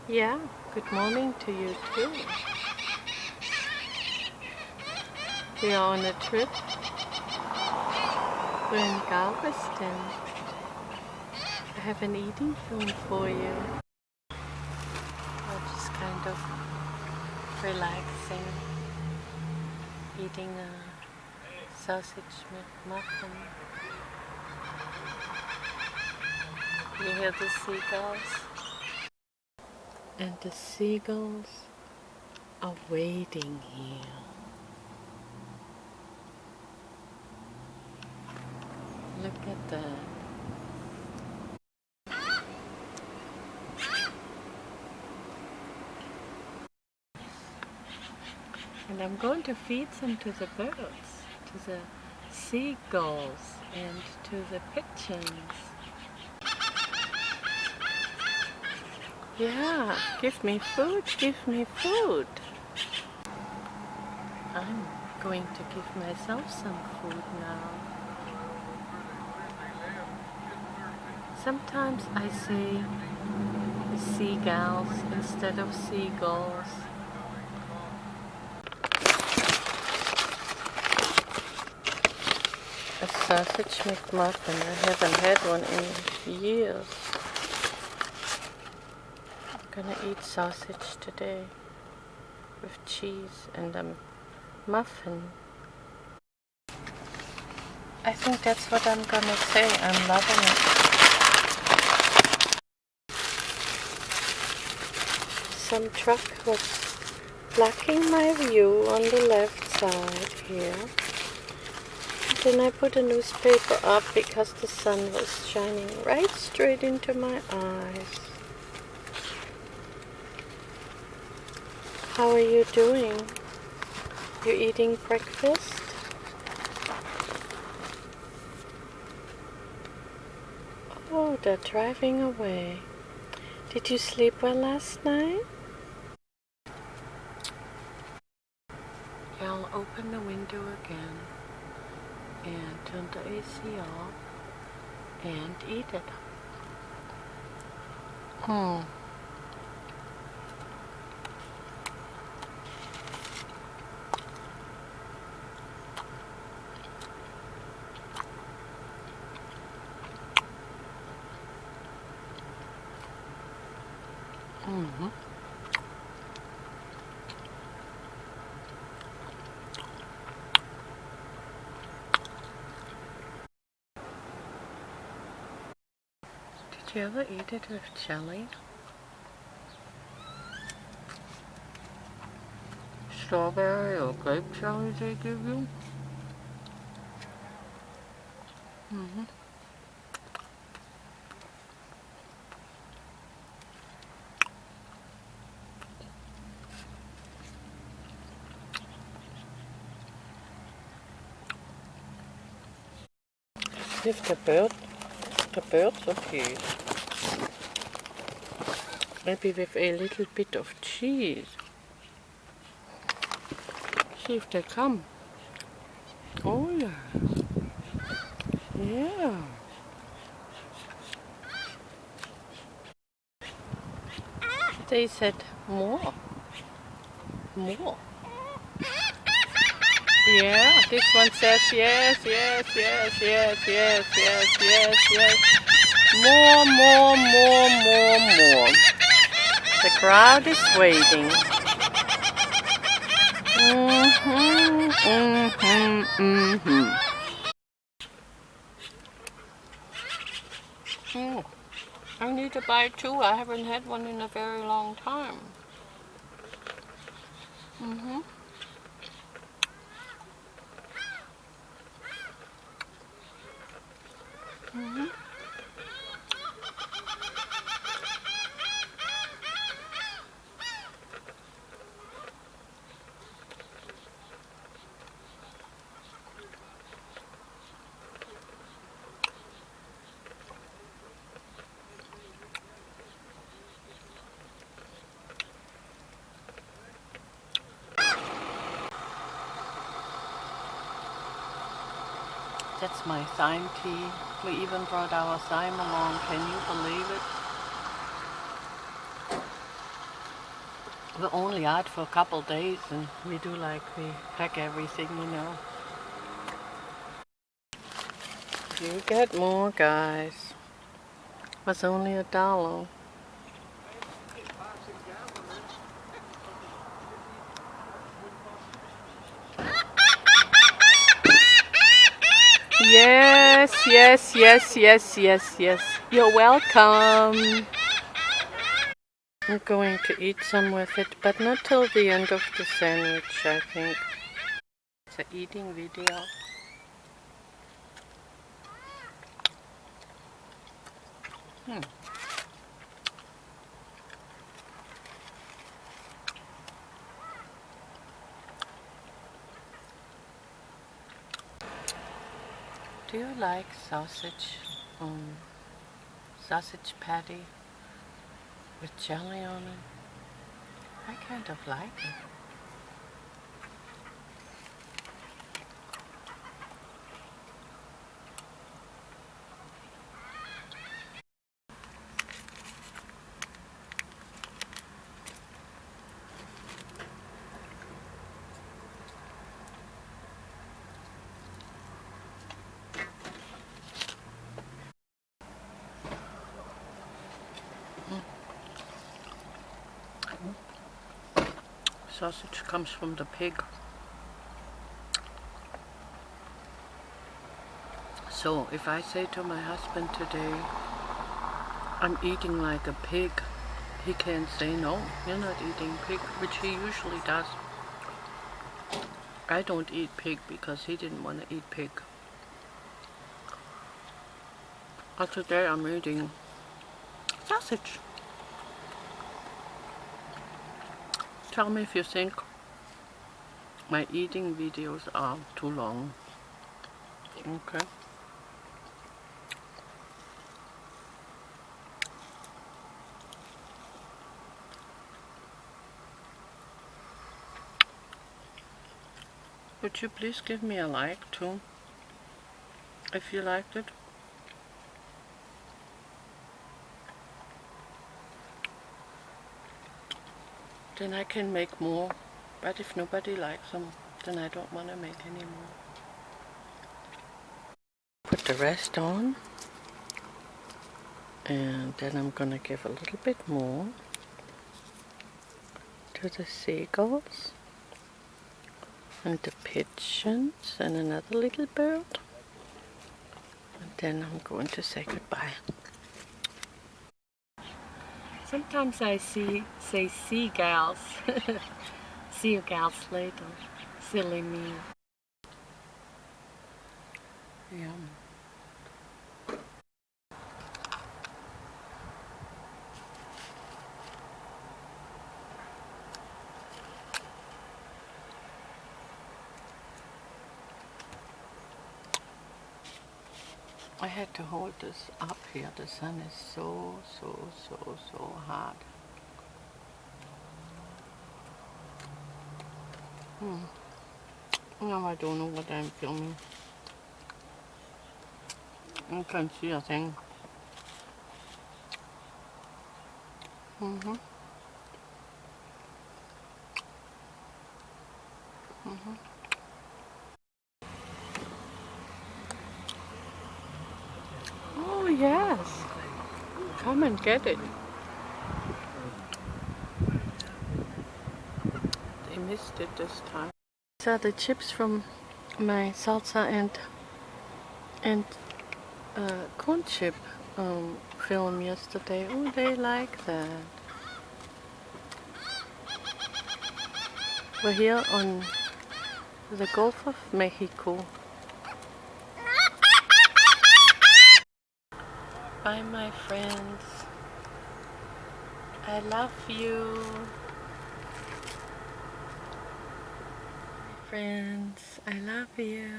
Yeah, good morning to you too. We are on a trip. We're in Galveston. I have an eating film for you. We're just kind of relaxing, eating a sausage McMuffin. You hear the seagulls? And the seagulls are waiting here. Look at that. And I'm going to feed them to the birds, to the seagulls, and to the pigeons. Yeah, give me food, give me food. I'm going to give myself some food now. Sometimes I say seagulls instead of seagulls. A sausage McMuffin. I haven't had one in years. I'm gonna eat sausage today with cheese and a muffin. I think that's what I'm gonna say. I'm loving it. Some truck was blocking my view on the left side here. Then I put a newspaper up because the sun was shining right straight into my eyes. How are you doing? You eating breakfast? Oh, they're driving away. Did you sleep well last night? I'll open the window again and turn the AC off and eat it. Did you ever eat it with jelly? Strawberry or grape jelly they give you? With the birds, okay. Maybe with a little bit of cheese. See if they come. Oh yeah. Yeah. They said more. More. Yeah, this one says yes, yes, yes, yes, yes, yes, yes, yes. More, more, more, more, more. The crowd is waiting. I need to buy two. I haven't had one in a very long time. That's my thyme tea. We even brought our thyme along. Can you believe it? we're only out for a couple days, and we do like we pack everything, you know. You get more, guys. Was only $1. Yes, yes, yes, yes, yes, yes. You're welcome. I'm going to eat some with it, but not till the end of the sandwich, I think. It's an eating video. Do you like sausage? Sausage patty with jelly on it? I kind of like it. Sausage comes from the pig. So if I say to my husband today, I'm eating like a pig, he can't say no, you're not eating pig, which he usually does. I don't eat pig because he didn't want to eat pig. But today I'm eating sausage. Tell me if you think my eating videos are too long. Okay. Would you please give me a like too, if you liked it? Then I can make more, but if nobody likes them, then I don't want to make any more. Put the rest on, and then I'm gonna give a little bit more to the seagulls and the pigeons and another little bird, and then I'm going to say goodbye. Sometimes I say seagulls. See you gals later. Silly me. Yum. I had to hold this up here. The sun is so hard. Now I don't know what I'm filming. You can see a thing. Oh yes, come and get it. They missed it this time. These are the chips from my salsa and corn chip film yesterday. Oh, they like that. We're here on the Gulf of Mexico. Bye, my friends. I love you. Friends, I love you.